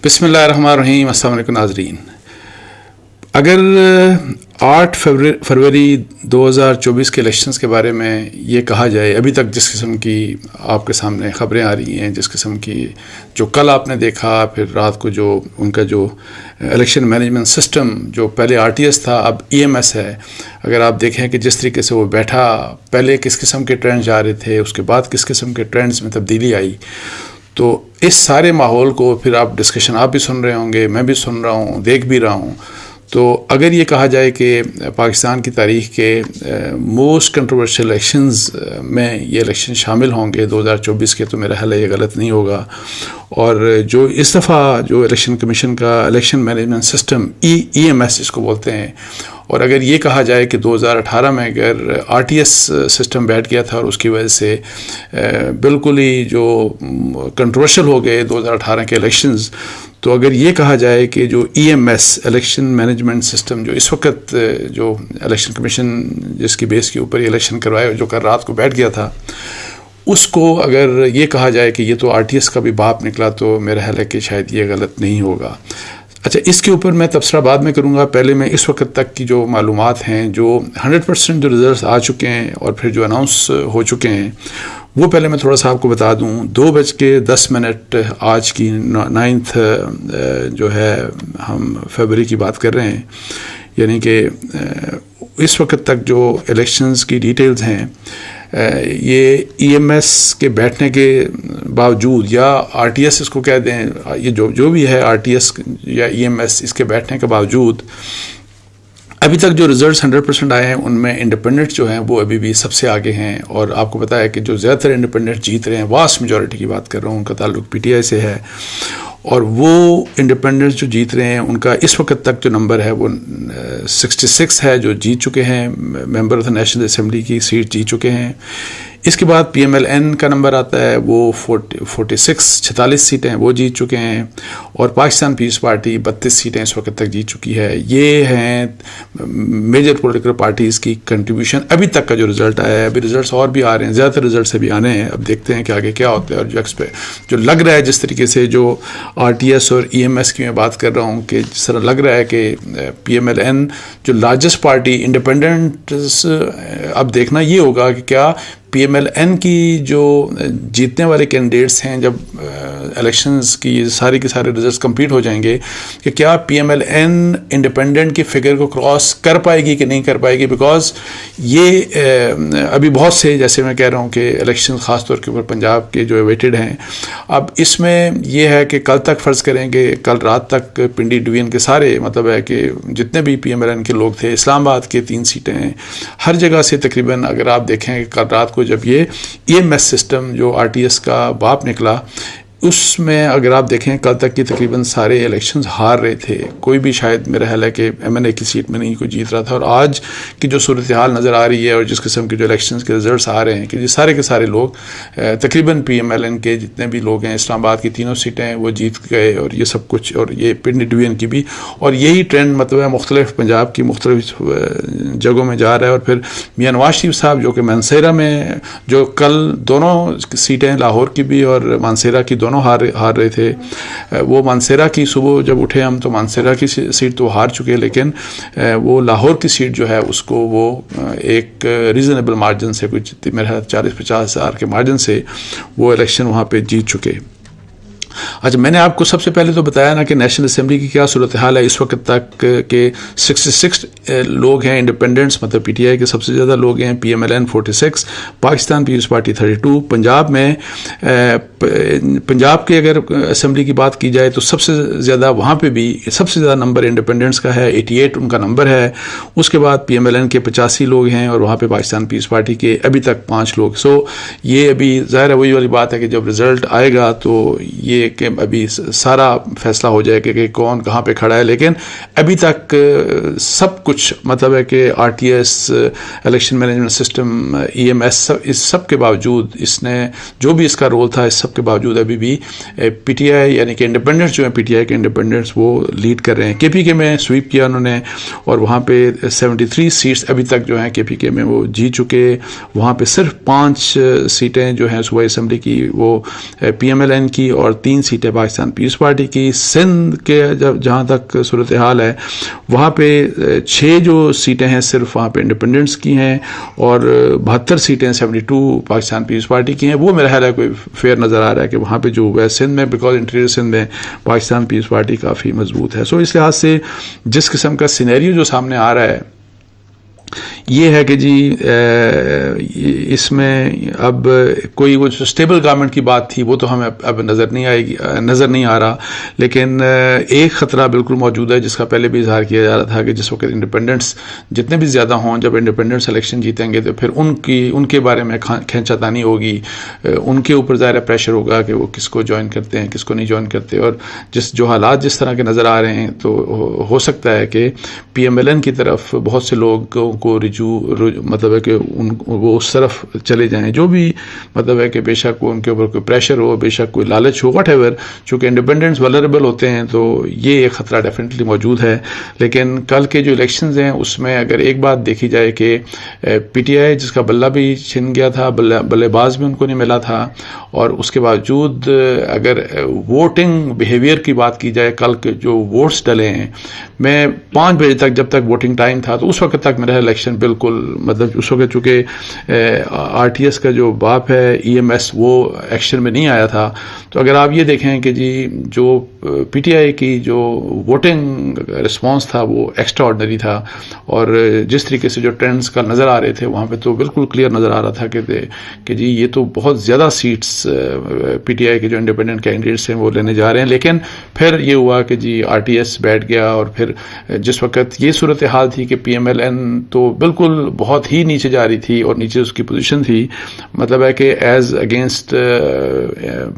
بسم اللہ الرحمن الرحیم. السلام علیکم ناظرین. اگر 8 فروری 2024 کے الیکشنز کے بارے میں یہ کہا جائے، ابھی تک جس قسم کی آپ کے سامنے خبریں آ رہی ہیں، جس قسم کی جو کل آپ نے دیکھا، پھر رات کو جو ان کا جو الیکشن مینجمنٹ سسٹم جو پہلے RTS تھا اب EMS ہے، اگر آپ دیکھیں کہ جس طریقے سے وہ بیٹھا، پہلے کس قسم کے ٹرینڈ جا رہے تھے، اس کے بعد کس قسم کے ٹرینڈز میں تبدیلی آئی، تو اس سارے ماحول کو پھر آپ ڈسکشن آپ بھی سن رہے ہوں گے، میں بھی سن رہا ہوں، دیکھ بھی رہا ہوں. تو اگر یہ کہا جائے کہ پاکستان کی تاریخ کے موسٹ کنٹروورشل الیکشنز میں یہ الیکشن شامل ہوں گے 2024 کے، تو میرا خیال ہے یہ غلط نہیں ہوگا. اور جو اس دفعہ جو الیکشن کمیشن کا الیکشن مینجمنٹ سسٹم EMS جس کو بولتے ہیں، اور اگر یہ کہا جائے کہ 2018 میں اگر RTS سسٹم بیٹھ گیا تھا اور اس کی وجہ سے بالکل ہی جو کنٹروورشل ہو گئے 2018 کے الیکشنز، تو اگر یہ کہا جائے کہ جو EMS الیکشن مینجمنٹ سسٹم جو اس وقت جو الیکشن کمیشن جس کی بیس کے اوپر یہ الیکشن کروائے، جو کل رات کو بیٹھ گیا تھا، اس کو اگر یہ کہا جائے کہ یہ تو RTS کا بھی باپ نکلا، تو میرا خیال ہے کہ شاید یہ غلط نہیں ہوگا. اچھا، اس کے اوپر میں تبصرہ بعد میں کروں گا. پہلے میں اس وقت تک کی جو معلومات ہیں، جو 100% جو ریزلٹس آ چکے ہیں اور پھر جو اناؤنس ہو چکے ہیں، وہ پہلے میں تھوڑا سا آپ کو بتا دوں. 2:10 آج کی 9 جو ہے ہم فروری کی بات کر رہے ہیں، یعنی کہ اس وقت تک جو الیکشنز کی ڈیٹیلز ہیں، یہ EMS کے بیٹھنے کے باوجود، یا RTS اس کو کہہ دیں، یہ جو بھی ہے RTS یا EMS، اس کے بیٹھنے کے باوجود ابھی تک جو ریزلٹس 100% آئے ہیں، ان میں انڈیپینڈنٹ جو ہیں وہ ابھی بھی سب سے آگے ہیں. اور آپ کو پتہ ہے کہ جو زیادہ تر انڈیپینڈنٹ جیت رہے ہیں، واسٹ میجورٹی کی بات کر رہا ہوں، ان کا تعلق PTI سے ہے. اور وہ انڈیپینڈنٹس جو جیت رہے ہیں، ان کا اس وقت تک جو نمبر ہے وہ 66 ہے، جو جیت چکے ہیں، member of the national assembly کی سیٹ جیت چکے ہیں. اس کے بعد PMLN کا نمبر آتا ہے، وہ 46 سیٹیں وہ جیت چکے ہیں. اور پاکستان پیپلز پارٹی 32 سیٹیں اس وقت تک جیت چکی ہے. یہ ہیں میجر پولیٹیکل پارٹیز کی کنٹریبیوشن ابھی تک کا جو رزلٹ آیا ہے. ابھی رزلٹس اور بھی آ رہے ہیں، زیادہ تر رزلٹس ابھی آنے ہیں. اب دیکھتے ہیں کہ آگے کیا ہوتا ہے. اور جو لگ رہا ہے، جس طریقے سے جو RTS اور EMS کی میں بات کر رہا ہوں، کہ جس طرح لگ رہا ہے کہ PMLN جو لارجسٹ پارٹی انڈیپینڈنٹس، اب دیکھنا یہ ہوگا کہ کیا PMLN کی جو جیتنے والے کینڈیڈیٹس ہیں، جب الیکشنز کی سارے کے سارے رزلٹس کمپلیٹ ہو جائیں گے، کہ کیا PMLN انڈیپینڈنٹ کی فگر کو کراس کر پائے گی کہ نہیں کر پائے گی. بیکاز یہ ابھی بہت سے، جیسے میں کہہ رہا ہوں کہ الیکشن خاص طور کے اوپر پنجاب کے جو ایویٹڈ ہیں. اب اس میں یہ ہے کہ کل تک فرض کریں کہ کل رات تک پنڈی ڈویژن کے سارے، مطلب ہے کہ جتنے بھی PMLN کے لوگ تھے، اسلام آباد کے 3 سیٹیں ہیں، ہر جگہ سے تقریباً، اگر آپ دیکھیں کہ کل رات کو جب یہ EMS سسٹم جو RTS کا باپ نکلا، اس میں اگر آپ دیکھیں کل تک کی تقریباً سارے الیکشنز ہار رہے تھے. کوئی بھی شاید میرا خیال ہے کہ MNA کی سیٹ میں نہیں کوئی جیت رہا تھا. اور آج کی جو صورتحال نظر آ رہی ہے، اور جس قسم کے جو الیکشنز کے رزلٹس آ رہے ہیں، کہ یہ سارے کے سارے لوگ تقریباً PMLN کے جتنے بھی لوگ ہیں، اسلام آباد کی 3 سیٹیں وہ جیت گئے، اور یہ سب کچھ، اور یہ پنڈی ڈویژن کی بھی. اور یہی ٹرینڈ مطلب ہے مختلف پنجاب کی مختلف جگہوں میں جا رہا ہے. اور پھر میاں نواز شریف صاحب جو کہ مانسہرہ میں، جو کل دونوں سیٹیں لاہور کی بھی اور مانسہرہ کی دونوں ہار رہے تھے، وہ مانسہرہ کی صبح جب اٹھے ہم تو مانسہرہ کی سیٹ تو ہار چکے، لیکن وہ لاہور کی سیٹ جو ہے اس کو وہ ایک ریزنیبل مارجن سے، کچھ میرے 40-50 ہزار کے مارجن سے وہ الیکشن وہاں پہ جیت چکے. اچھا، میں نے آپ کو سب سے پہلے تو بتایا نا کہ نیشنل اسمبلی کی کیا صورتحال ہے اس وقت تک، کہ 66 لوگ ہیں انڈیپینڈنٹس، مطلب PTI کے سب سے زیادہ لوگ ہیں، PMLN 46، پاکستان پیپلز پارٹی 32. پنجاب میں، پنجاب کے اگر اسمبلی کی بات کی جائے تو سب سے زیادہ وہاں پہ بھی سب سے زیادہ نمبر انڈیپینڈنٹس کا ہے، 88 ان کا نمبر ہے. اس کے بعد PMLN کے 85 لوگ ہیں، اور وہاں پہ پاکستان پیپلز پارٹی کے ابھی تک 5 لوگ. یہ ابھی ظاہر ہے وہی والی بات ہے کہ جب رزلٹ آئے گا تو یہ کہ ابھی سارا فیصلہ ہو جائے کہ کون کہاں پہ کھڑا ہے. لیکن ابھی تک سب کچھ، مطلب ہے کہ RTS election management system EMS، اس سب کے باوجود، اس نے جو بھی اس کا رول تھا، اس سب کے باوجود ابھی بھی PTI یعنی کہ انڈیپینڈنٹس جو ہیں، PTI کے انڈیپینڈنٹس وہ لیڈ کر رہے ہیں. KPK میں سویپ کیا انہوں نے، اور وہاں پہ 73 سیٹس ابھی تک جو ہیں KPK میں وہ جیت چکے. وہاں پہ صرف 5 سیٹیں جو ہیں صوبائی اسمبلی کی وہ PMLN کی، اور 3 3 سیٹیں پاکستان پیپلز پارٹی کی. سندھ کے جہاں تک صورتحال ہے وہاں پہ 6 جو سیٹیں ہیں صرف وہاں پہ انڈیپینڈنٹس کی ہیں, اور 72 سیٹیں 72 پاکستان پیپلز پارٹی کی ہیں. وہ میرا خیال ہے کوئی فیئر نظر آ رہا ہے کہ وہاں پہ جو ویسٹ سندھ میں, بیکاز انٹیریئر سندھ میں پاکستان پیپلز پارٹی کافی مضبوط ہے. سو اس لحاظ سے جس قسم کا سینیریو جو سامنے آ رہا ہے یہ ہے کہ جی اس میں اب کوئی وہ جو اسٹیبل گورنمنٹ کی بات تھی وہ تو ہمیں اب نظر نہیں آ رہا, لیکن ایک خطرہ بالکل موجود ہے جس کا پہلے بھی اظہار کیا جا رہا تھا کہ جس وقت انڈیپینڈنٹس جتنے بھی زیادہ ہوں, جب انڈیپینڈنٹس الیکشن جیتیں گے تو پھر ان کے بارے میں کھینچا تانی ہوگی, ان کے اوپر ظاہر پریشر ہوگا کہ وہ کس کو جوائن کرتے ہیں کس کو نہیں جوائن کرتے. اور جو حالات جس طرح کے نظر آ رہے ہیں تو ہو سکتا ہے کہ پی ایم ایل این کی طرف بہت سے لوگوں کو مطلب ہے کہ وہ اس طرف چلے جائیں, جو بھی مطلب ہے کہ بے شک ان کے اوپر کوئی پریشر ہو, بے شک کوئی لالچ ہو, واٹ ایور. چونکہ انڈیپینڈنٹس ولربل ہوتے ہیں تو یہ ایک خطرہ ڈیفینیٹلی موجود ہے. لیکن کل کے جو الیکشنز ہیں اس میں اگر ایک بات دیکھی جائے کہ پی ٹی آئی جس کا بلہ بھی چھن گیا تھا, بلے باز بھی ان کو نہیں ملا تھا, اور اس کے باوجود اگر ووٹنگ بیہیویئر کی بات کی جائے, کل کے جو ووٹس ڈلے ہیں, میں 5 بجے تک جب تک ووٹنگ ٹائم تھا تو اس وقت تک میرا الیکشن بالکل مطلب اس وقت چونکہ آر ٹی ایس کا جو باپ ہے ای ایم ایس وہ ایکشن میں نہیں آیا تھا. تو اگر آپ یہ دیکھیں کہ جی جو پی ٹی آئی کی جو ووٹنگ رسپانس تھا وہ ایکسٹرا آرڈنری تھا, اور جس طریقے سے جو ٹرینڈز کا نظر آ رہے تھے وہاں پہ تو بالکل کلیئر نظر آ رہا تھا کہ جی یہ تو بہت زیادہ سیٹس پی ٹی آئی کے جو انڈیپینڈنٹ کینڈیڈیٹس ہیں وہ لینے جا رہے ہیں. لیکن پھر یہ ہوا کہ جی آر ٹی ایس بیٹھ گیا, اور پھر جس وقت یہ صورتحال تھی کہ پی ایم ایل این تو بالکل بہت ہی نیچے جا رہی تھی, اور نیچے اس کی پوزیشن تھی مطلب ہے کہ as against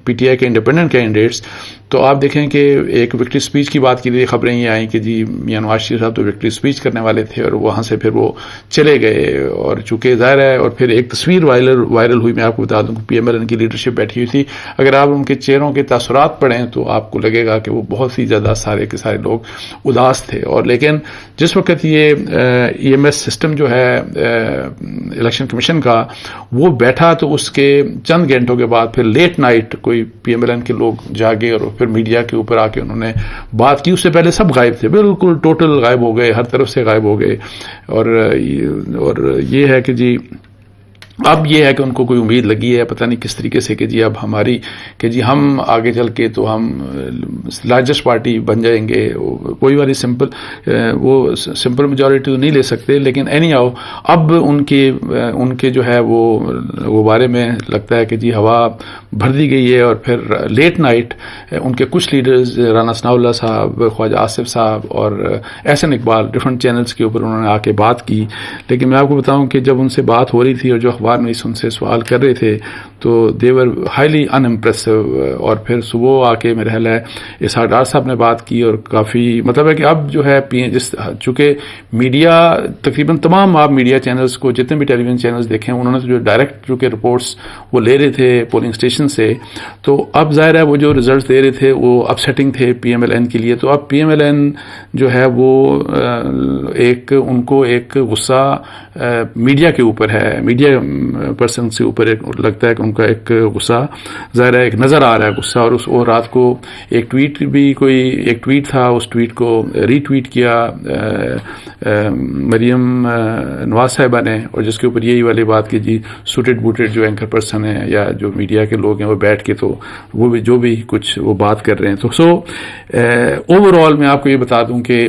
P T I کے انڈیپینڈنٹ کینڈیڈیٹس. تو آپ دیکھیں کہ ایک وکٹری اسپیچ کی بات کی تھی, خبریں یہ آئیں کہ جی میاں نواز شریف صاحب تو وکٹری اسپیچ کرنے والے تھے اور وہاں سے پھر وہ چلے گئے, اور چونکہ ظاہر ہے, اور پھر ایک تصویر وائرل ہوئی, میں آپ کو بتا دوں کہ پی ایم ایل این کی لیڈرشپ بیٹھی ہوئی تھی. اگر آپ ان کے چہروں کے تاثرات پڑھیں تو آپ کو لگے گا کہ وہ بہت ہی زیادہ سارے کے سارے لوگ اداس تھے. اور لیکن جس وقت یہ ای ایم ایس سسٹم جو ہے الیکشن کمیشن کا وہ بیٹھا تو اس کے چند گھنٹوں کے بعد پھر لیٹ نائٹ کوئی پی ایم ایل این کے لوگ جاگے اور پھر میڈیا کے اوپر آ کے انہوں نے بات کی. اس سے پہلے سب غائب تھے, بالکل ٹوٹل غائب ہو گئے, ہر طرف سے غائب ہو گئے. اور یہ ہے کہ جی اب یہ ہے کہ ان کو کوئی امید لگی ہے پتہ نہیں کس طریقے سے کہ جی اب ہماری کہ جی ہم آگے چل کے تو ہم لارجسٹ پارٹی بن جائیں گے. کوئی والی سمپل میجورٹی تو نہیں لے سکتے, لیکن اینی ہاؤ اب ان کے جو ہے وہ بارے میں لگتا ہے کہ جی ہوا بھر دی گئی ہے. اور پھر لیٹ نائٹ ان کے کچھ لیڈرز رانا ثناء اللہ صاحب, خواجہ آصف صاحب اور احسن اقبال ڈفرینٹ چینلز کے اوپر انہوں نے آ کے بات کی. لیکن میں آپ کو بتاؤں کہ جب ان سے بات ہو رہی تھی اور جو اخبار میں ان سے سوال کر رہے تھے تو دے ور ہائیلی ان امپریسو. اور پھر صبح آ کے میرا خیال ہے اسحاق ڈار صاحب نے بات کی, اور کافی مطلب ہے کہ اب جو ہے چونکہ میڈیا تقریباً تمام آپ میڈیا چینلز کو جتنے بھی ٹیلی ویژن چینلز دیکھیں انہوں نے جو ڈائریکٹ جو کہ رپورٹس وہ لے رہے تھے پولنگ اسٹیشن سے, تو اب ظاہر ہے وہ جو ریزلٹس دے رہے تھے وہ اپ سیٹنگ تھے پی ایم ایل این کے لیے. تو اب پی ایم ایل این جو ہے وہ ان کو ایک غصہ میڈیا کے اوپر ہے, میڈیا پرسن سے اوپر لگتا ہے کہ ان کا ایک غصہ ظاہر ہے, ایک نظر آ رہا ہے غصہ. اور رات کو ایک ٹویٹ تھا, اس ٹویٹ کو ری ٹویٹ کیا مریم نواز صاحبہ نے, اور جس کے اوپر یہی والی بات کہ جی سوٹڈ بوٹڈ جو اینکر پرسن ہیں یا جو میڈیا کے لوگ ہیں وہ بیٹھ کے تو وہ بھی جو بھی کچھ وہ بات کر رہے ہیں. تو اوور آل میں آپ کو یہ بتا دوں کہ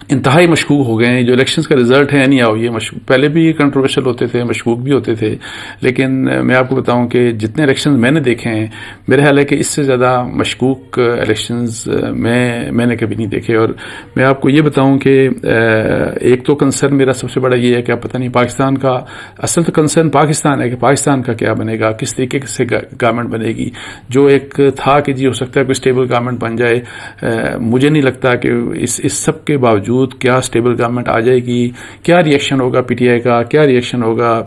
انتہائی مشکوک ہو گئے ہیں. جو الیکشنز کا رزلٹ ہے نہیں آؤ یہ پہلے بھی کنٹروورشل ہوتے تھے, مشکوک بھی ہوتے تھے, لیکن میں آپ کو بتاؤں کہ جتنے الیکشنز میں نے دیکھے ہیں میرا خیال ہے کہ اس سے زیادہ مشکوک الیکشنز میں نے کبھی نہیں دیکھے. اور میں آپ کو یہ بتاؤں کہ ایک تو کنسرن میرا سب سے بڑا یہ ہے کہ پتہ نہیں پاکستان کا اصل تو کنسرن پاکستان ہے کہ پاکستان کا کیا بنے گا, کس طریقے سے گورنمنٹ بنے گی. جو ایک تھا کہ جی ہو سکتا ہے کوئی اسٹیبل گورنمنٹ بن جائے, مجھے نہیں لگتا کہ اس سب کے باوجود باوجود کیا اسٹیبل گورنمنٹ آ جائے گی, کیا ریئیکشن ہوگا پی ٹی آئی کا, کیا ریئیکشن ہوگا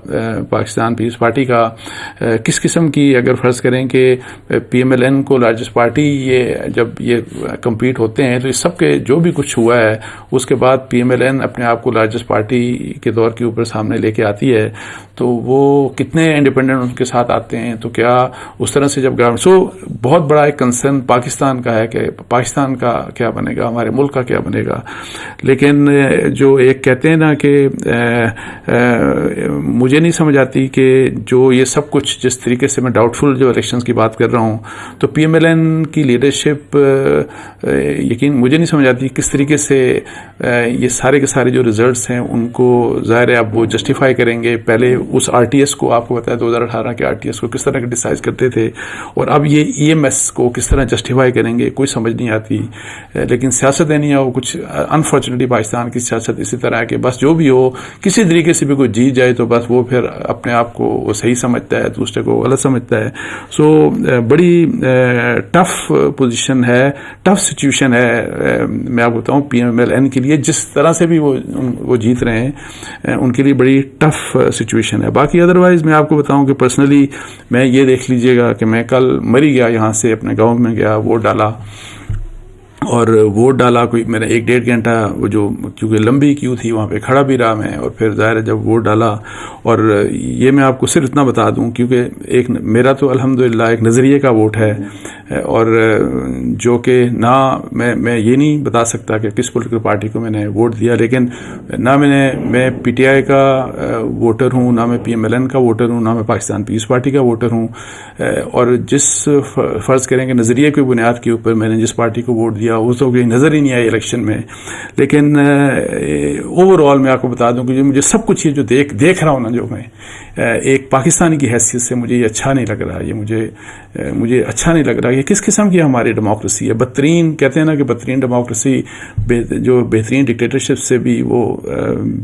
پاکستان پیپلز پارٹی کا, کس قسم کی, اگر فرض کریں کہ پی ایم ایل این کو لارجسٹ پارٹی یہ جب یہ کمپیٹ ہوتے ہیں تو اس سب کے جو بھی کچھ ہوا ہے اس کے بعد پی ایم ایل این اپنے آپ کو لارجسٹ پارٹی کے دور کے اوپر سامنے لے کے آتی ہے, تو وہ کتنے انڈیپینڈنٹ ان کے ساتھ آتے ہیں, تو کیا اس طرح سے جب گورنمنٹ بہت بڑا ایک کنسرن پاکستان کا ہے کہ پاکستان کا کیا بنے گا, ہمارے ملک کا کیا بنے گا. لیکن جو ایک کہتے ہیں نا کہ مجھے نہیں سمجھ آتی کہ جو یہ سب کچھ جس طریقے سے میں ڈاؤٹ فل جو الیکشنز کی بات کر رہا ہوں, تو پی ایم ایل این کی لیڈرشپ یقین مجھے نہیں سمجھ آتی کس طریقے سے یہ سارے کے سارے جو ریزلٹس ہیں ان کو ظاہر ہے اب وہ جسٹیفائی کریں گے. پہلے اس آر ٹی ایس کو آپ کو بتایا 2018 کے آر ٹی ایس کو کس طرح کرٹیسائز کرتے تھے, اور اب یہ ای ایم ایس کو کس طرح جسٹیفائی کریں گے, کوئی سمجھ نہیں آتی. لیکن سیاست ہے نہیں, وہ کچھ انفارچونیٹلی پاکستان کی سیاست اسی طرح ہے کہ بس جو بھی ہو کسی طریقے سے بھی کوئی جیت جائے تو بس وہ پھر اپنے آپ کو وہ صحیح سمجھتا ہے, دوسرے کو غلط سمجھتا ہے. سو بڑی ٹف پوزیشن ہے, ٹف سچویشن ہے میں آپ کو بتاؤں پی ایم ایل این کے لیے, جس طرح سے بھی وہ جیت رہے ہیں ان کے لیے بڑی ٹف سچویشن ہے. باقی ادروائز میں آپ کو بتاؤں کہ پرسنلی میں یہ دیکھ لیجئے گا کہ میں کل مری گیا, یہاں سے اپنے گاؤں میں گیا, ووٹ ڈالا, اور ووٹ ڈالا کوئی میں نے 1-1.5 گھنٹہ وہ جو کیونکہ لمبی کیو تھی وہاں پہ کھڑا بھی رہا میں, اور پھر ظاہر ہے جب ووٹ ڈالا, اور یہ میں آپ کو صرف اتنا بتا دوں کیونکہ ایک میرا تو الحمدللہ ایک نظریے کا ووٹ ہے, اور جو کہ نہ میں یہ نہیں بتا سکتا کہ کس پولیٹیکل پارٹی کو میں نے ووٹ دیا, لیکن نہ میں پی ٹی آئی کا ووٹر ہوں, نہ میں پی ایم ایل این کا ووٹر ہوں, نہ میں پاکستان پیپلز پارٹی کا ووٹر ہوں, اور جس فرض کریں کہ نظریے کی بنیاد کے اوپر میں نے جس پارٹی کو ووٹ دیا وہ تو کوئی نظر ہی نہیں آئی الیکشن میں. لیکن اوور آل میں آپ کو بتا دوں کہ جو مجھے سب کچھ یہ جو دیکھ رہا ہوں نا, جو میں ایک پاکستانی کی حیثیت سے مجھے یہ اچھا نہیں لگ رہا, یہ مجھے اچھا نہیں لگ رہا. یہ کس قسم کی ہماری ڈیموکریسی ہے, بدترین کہتے ہیں نا کہ بدترین ڈیموکریسی جو بہترین ڈکٹیٹرشپ سے بھی وہ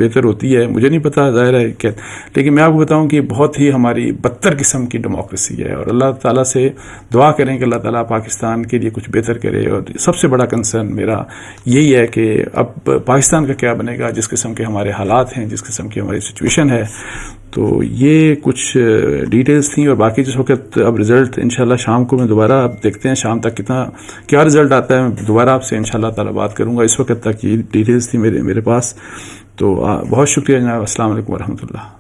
بہتر ہوتی ہے, مجھے نہیں پتا ظاہر ہے, لیکن میں آپ کو بتاؤں کہ بہت ہی ہماری بدتر قسم کی ڈیموکریسی ہے, اور اللہ تعالیٰ سے دعا کریں کہ اللہ تعالیٰ پاکستان کے لیے کچھ بہتر کرے. اور سب سے بڑا کنسرن میرا یہی ہے کہ اب پاکستان کا کیا بنے گا, جس قسم کے ہمارے حالات ہیں, جس قسم کی ہماری سچویشن ہے. تو یہ کچھ ڈیٹیلز تھیں, اور باقی جس وقت اب رزلٹ انشاءاللہ شام کو میں دوبارہ اب دیکھتے ہیں شام تک کیا رزلٹ آتا ہے, میں دوبارہ آپ سے انشاءاللہ تعالی بات کروں گا. اس وقت تک یہ ڈیٹیلز تھی میرے پاس. تو بہت شکریہ جناب. السلام علیکم ورحمۃ اللہ.